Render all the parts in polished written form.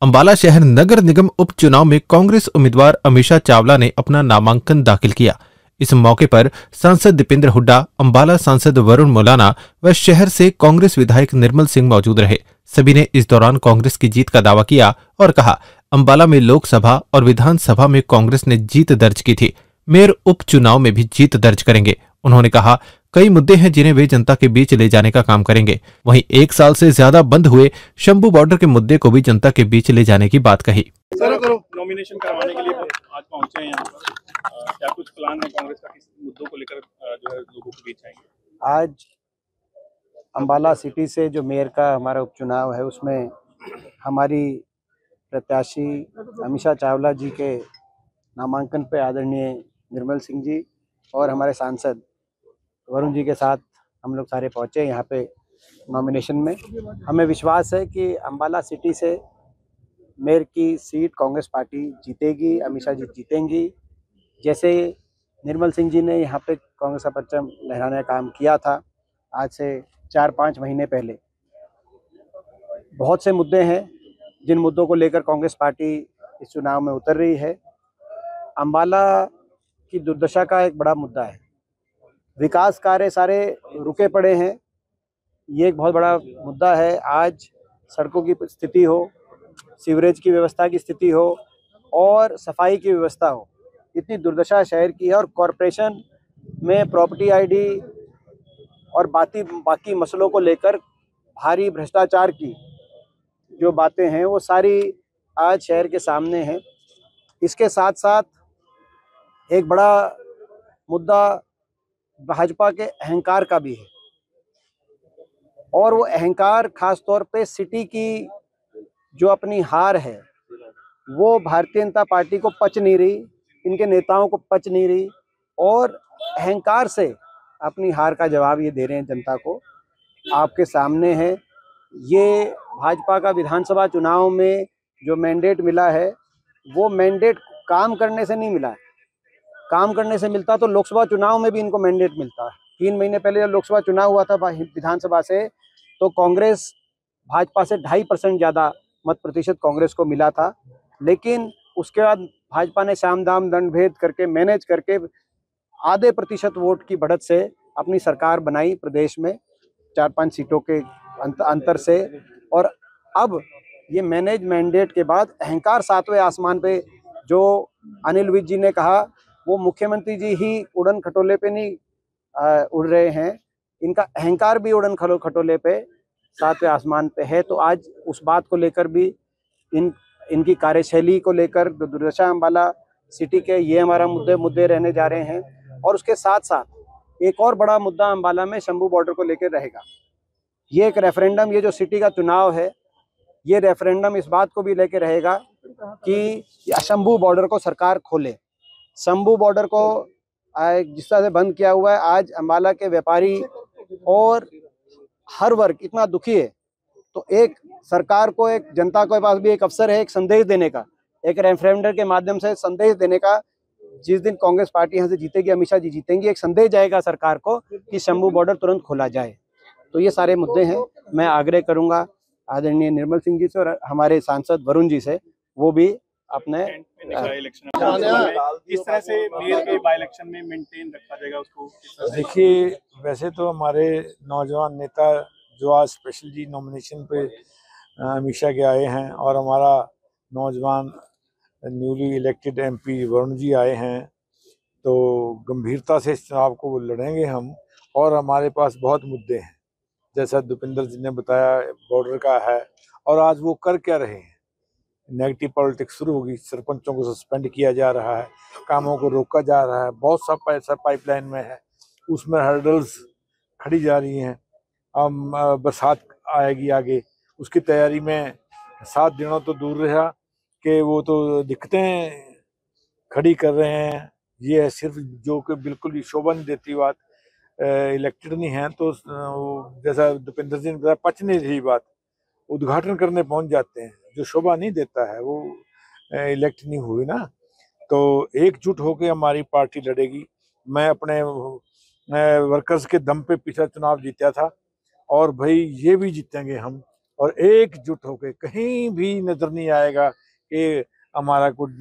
अंबाला शहर नगर निगम उपचुनाव में कांग्रेस उम्मीदवार अमीषा चावला ने अपना नामांकन दाखिल किया। इस मौके पर सांसद दीपेंद्र हुड्डा, अंबाला सांसद वरुण मोलाना व शहर से कांग्रेस विधायक निर्मल सिंह मौजूद रहे। सभी ने इस दौरान कांग्रेस की जीत का दावा किया और कहा, अंबाला में लोकसभा और विधानसभा में कांग्रेस ने जीत दर्ज की थी, मेयर उपचुनाव में भी जीत दर्ज करेंगे। उन्होंने कहा, कई मुद्दे हैं जिन्हें वे जनता के बीच ले जाने का काम करेंगे। वहीं 1 साल से ज्यादा बंद हुए शंभू बॉर्डर के मुद्दे को भी जनता के बीच ले जाने की बात कही। सर, नॉमिनेशन करवाने के लिए आज पहुंचे हैं यहाँ पर, क्या कुछ प्लान है कांग्रेस का, किस मुद्दों को लेकर जो है लोगों के बीच आएंगे? आज अंबाला सिटी से जो मेयर का हमारा उपचुनाव है उसमें हमारी प्रत्याशी अमीषा चावला जी के नामांकन पे आदरणीय निर्मल सिंह जी और हमारे सांसद वरुण जी के साथ हम लोग सारे पहुँचे यहाँ पे नॉमिनेशन में। हमें विश्वास है कि अंबाला सिटी से मेयर की सीट कांग्रेस पार्टी जीतेगी, अमीषा जी जीतेंगी। जैसे निर्मल सिंह जी ने यहाँ पे कांग्रेस का परचम लहराने का काम किया था आज से 4-5 महीने पहले। बहुत से मुद्दे हैं जिन मुद्दों को लेकर कांग्रेस पार्टी इस चुनाव में उतर रही है। अंबाला की दुर्दशा का एक बड़ा मुद्दा है, विकास कार्य सारे रुके पड़े हैं, ये एक बहुत बड़ा मुद्दा है। आज सड़कों की स्थिति हो, सीवरेज की व्यवस्था की स्थिति हो और सफाई की व्यवस्था हो, इतनी दुर्दशा शहर की है। और कॉरपोरेशन में प्रॉपर्टी आईडी और बाकी मसलों को लेकर भारी भ्रष्टाचार की जो बातें हैं वो सारी आज शहर के सामने हैं। इसके साथ साथ एक बड़ा मुद्दा भाजपा के अहंकार का भी है, और वो अहंकार खास तौर पे सिटी की जो अपनी हार है वो भारतीय जनता पार्टी को पच नहीं रही, इनके नेताओं को पच नहीं रही, और अहंकार से अपनी हार का जवाब ये दे रहे हैं जनता को। आपके सामने है, ये भाजपा का विधानसभा चुनाव में जो मैंडेट मिला है वो मैंडेट काम करने से नहीं मिला है। काम करने से मिलता तो लोकसभा चुनाव में भी इनको मैंडेट मिलता है। 3 महीने पहले जब लोकसभा चुनाव हुआ था विधानसभा से, तो कांग्रेस भाजपा से 2.5% ज़्यादा मत प्रतिशत कांग्रेस को मिला था। लेकिन उसके बाद भाजपा ने साम दाम दंड भेद करके मैनेज करके आधे प्रतिशत वोट की बढ़त से अपनी सरकार बनाई प्रदेश में 4-5 सीटों के अंतर से। और अब ये मैनेज मैंडेट के बाद अहंकार 7वें आसमान पे, जो अनिल विज जी ने कहा, वो मुख्यमंत्री जी ही उड़न खटोले पे नहीं उड़ रहे हैं, इनका अहंकार भी उड़न खटोले पे 7वें आसमान पे है। तो आज उस बात को लेकर भी इनकी कार्यशैली को लेकर दुर्दशा अंबाला सिटी के, ये हमारा मुद्दे रहने जा रहे हैं। और उसके साथ साथ एक और बड़ा मुद्दा अंबाला में शंभू बॉर्डर को लेकर रहेगा। ये एक रेफरेंडम, ये जो सिटी का चुनाव है, ये रेफरेंडम इस बात को भी लेकर रहेगा कि शंभू बॉर्डर को सरकार खोले। शंभू बॉर्डर को जिस तरह से बंद किया हुआ है, आज अंबाला के व्यापारी और हर वर्ग इतना दुखी है। तो एक सरकार को, एक जनता के पास भी एक अवसर है एक संदेश देने का, एक रेफरेंडम के माध्यम से संदेश देने का। जिस दिन कांग्रेस पार्टी यहाँ से जीतेगी, अमीषा जी जीतेंगी, एक संदेश जाएगा सरकार को कि शंभू बॉर्डर तुरंत खोला जाए। तो ये सारे मुद्दे हैं। मैं आग्रह करूंगा आदरणीय निर्मल सिंह जी से और हमारे सांसद वरुण जी से, वो भी अपने इस तरह से मेयर के बाय इलेक्शन में मेंटेन रखा जाएगा उसको। देखिए, वैसे तो हमारे नौजवान नेता जो आज स्पेशल जी नॉमिनेशन पे अमीषा के आए हैं, और हमारा नौजवान newly elected MP Varun ji आए हैं, तो गंभीरता से इस चुनाव को लड़ेंगे हम। और हमारे पास बहुत मुद्दे हैं, जैसा दीपेंद्र जी ने बताया, बॉर्डर का है। और आज वो कर क्या रहे हैं, नेगेटिव पॉलिटिक्स शुरू होगी, सरपंचों को सस्पेंड किया जा रहा है, कामों को रोका जा रहा है, बहुत सा पैसा पाइपलाइन में है, उसमें हर्डल्स खड़ी जा रही हैं। अब बरसात आएगी आगे, उसकी तैयारी में 7 दिनों तो दूर रहा कि वो तो दिक्कतें खड़ी कर रहे हैं। ये है सिर्फ जो कि बिल्कुल भी शोभा नहीं देती बात। इलेक्टेड नहीं है तो जैसा दीपेंद्र जी ने बताया, पच नहीं रही बात, उद्घाटन करने पहुंच जाते हैं, जो शोभा नहीं देता है वो इलेक्ट नहीं हुई ना। तो एकजुट होकर हमारी पार्टी लड़ेगी। मैं अपने वर्कर्स के दम पे पिछला चुनाव जीता था, और भाई ये भी जीतेंगे हम। और एकजुट होकर कहीं भी नजर नहीं आएगा कि हमारा कोई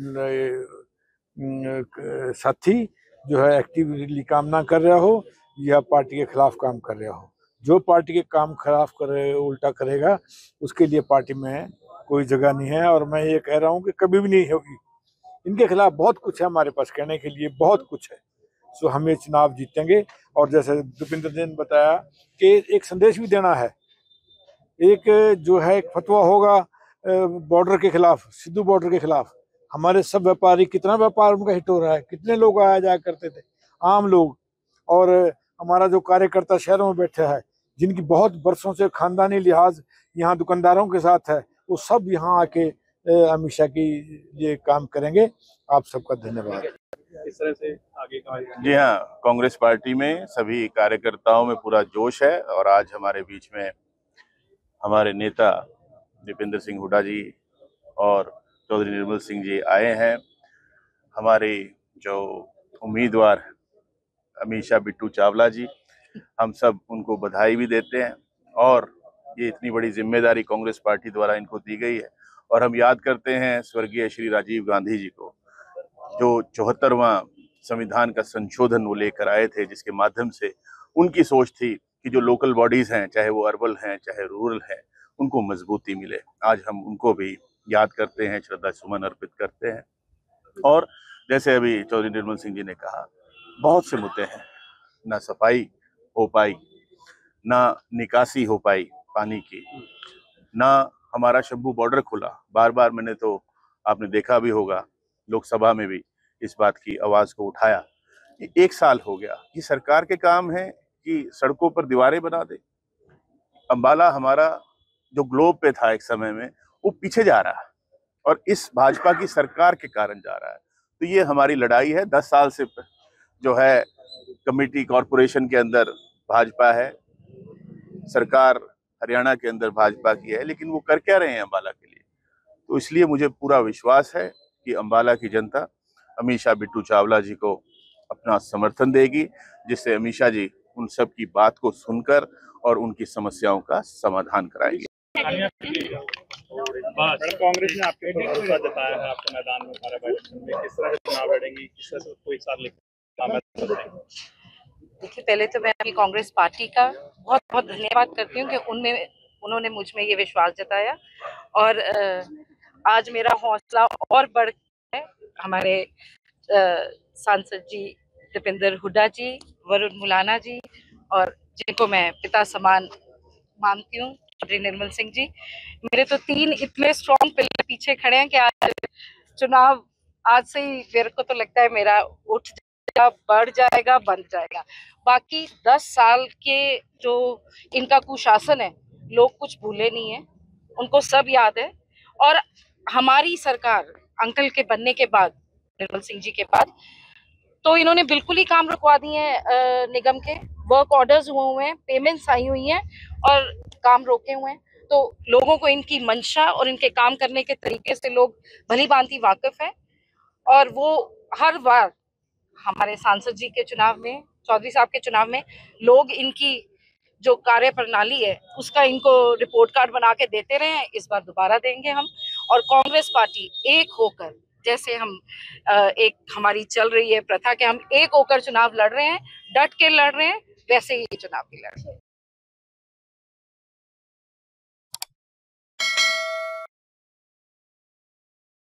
साथी जो है एक्टिवली काम ना कर रहा हो या पार्टी के खिलाफ काम कर रहा हो। जो पार्टी के काम खिलाफ करे उल्टा करेगा उसके लिए पार्टी में कोई जगह नहीं है, और मैं ये कह रहा हूँ कि कभी भी नहीं होगी। इनके खिलाफ बहुत कुछ है हमारे पास कहने के लिए, बहुत कुछ है। सो हम ये चुनाव जीतेंगे। और जैसे दीपेंद्र जी ने बताया कि एक संदेश भी देना है, एक जो है एक फतवा होगा बॉर्डर के खिलाफ, सिद्धू बॉर्डर के खिलाफ। हमारे सब व्यापारी, कितना व्यापार उनका हिट हो रहा है, कितने लोग आया जाया करते थे, आम लोग, और हमारा जो कार्यकर्ता शहरों में बैठे हैं जिनकी बहुत बरसों से खानदानी लिहाज यहाँ दुकानदारों के साथ है, वो सब यहाँ आके अमित शाह की ये काम करेंगे। आप सबका धन्यवाद। इस तरह से आगे का जी हाँ, कांग्रेस पार्टी में सभी कार्यकर्ताओं में पूरा जोश है और आज हमारे बीच में हमारे नेता दीपेंद्र सिंह हुड्डा जी और चौधरी निर्मल सिंह जी आए हैं। हमारे जो उम्मीदवार अमीषा बिट्टू चावला जी, हम सब उनको बधाई भी देते हैं और ये इतनी बड़ी जिम्मेदारी कांग्रेस पार्टी द्वारा इनको दी गई है। और हम याद करते हैं स्वर्गीय श्री राजीव गांधी जी को, जो 74वां संविधान का संशोधन वो लेकर आए थे, जिसके माध्यम से उनकी सोच थी कि जो लोकल बॉडीज हैं, चाहे वो अर्बन हैं चाहे रूरल हैं, उनको मजबूती मिले। आज हम उनको भी याद करते हैं, श्रद्धा सुमन अर्पित करते हैं। और जैसे अभी चौधरी निर्मल सिंह जी ने कहा, बहुत से मुद्दे हैं, ना सफाई हो पाई, ना निकासी हो पाई पानी की, ना हमारा शंभू बॉर्डर खुला। बार बार मैंने, तो आपने देखा भी होगा, लोकसभा में भी इस बात की आवाज को उठाया। 1 साल हो गया, ये सरकार के काम है कि सड़कों पर दीवारें बना दे। अंबाला हमारा जो ग्लोब पे था एक समय में, वो पीछे जा रहा है और इस भाजपा की सरकार के कारण जा रहा है। तो ये हमारी लड़ाई है। 10 साल से जो है कमेटी कॉरपोरेशन के अंदर भाजपा है, सरकार हरियाणा के अंदर भाजपा की है, लेकिन वो कर क्या रहे हैं अंबाला के लिए? तो इसलिए मुझे पूरा विश्वास है कि अंबाला की जनता अमीषा बिट्टू चावला जी को अपना समर्थन देगी, जिससे अमीषा जी उन सब की बात को सुनकर और उनकी समस्याओं का समाधान कराएंगे। कांग्रेस ने आपके ऊपर भरोसा जताया है, आपके मैदान में इलेक्शन में किस तरह से चुनाव लड़ेंगी, किस तरह से कोई साथ लेकर? देखिए, पहले तो मैं अपनी कांग्रेस पार्टी का बहुत बहुत धन्यवाद करती हूँ कि उन्होंने मुझ में ये विश्वास जताया और आज मेरा हौसला और बढ़ है। हमारे सांसद जी दीपेंद्र हुड्डा जी, वरुण मुलाना जी, और जिनको मैं पिता समान मानती हूँ, चौधरी निर्मल सिंह जी, मेरे तो 3 इतने स्ट्रॉन्ग पिलर पीछे खड़े हैं कि आज चुनाव, आज से ही मेरे को तो लगता है मेरा उठ जाएगा, बढ़ जाएगा, बन जाएगा। बाकी 10 साल के जो इनका कुशासन है, लोग कुछ भूले नहीं है, उनको सब याद है। और हमारी सरकार अंकल के बनने के बाद, निर्मल सिंह जी के बाद, तो इन्होंने बिल्कुल ही काम रुकवा दिए हैं। निगम के वर्क ऑर्डर्स हुए हैं, पेमेंट्स आई हुई हैं और काम रोके हुए हैं। तो लोगों को इनकी मंशा और इनके काम करने के तरीके से लोग भली भांति वाकिफ है। और वो हर बार हमारे सांसद जी के चुनाव में, चौधरी साहब के चुनाव में, लोग इनकी जो कार्य प्रणाली है उसका इनको रिपोर्ट कार्ड बना के देते रहे हैं। इस बार दोबारा देंगे हम। और कांग्रेस पार्टी एक होकर, जैसे हम एक हमारी चल रही है प्रथा कि हम एक होकर चुनाव लड़ रहे हैं, डट के लड़ रहे हैं, वैसे ही चुनाव भी लड़ रहे हैं।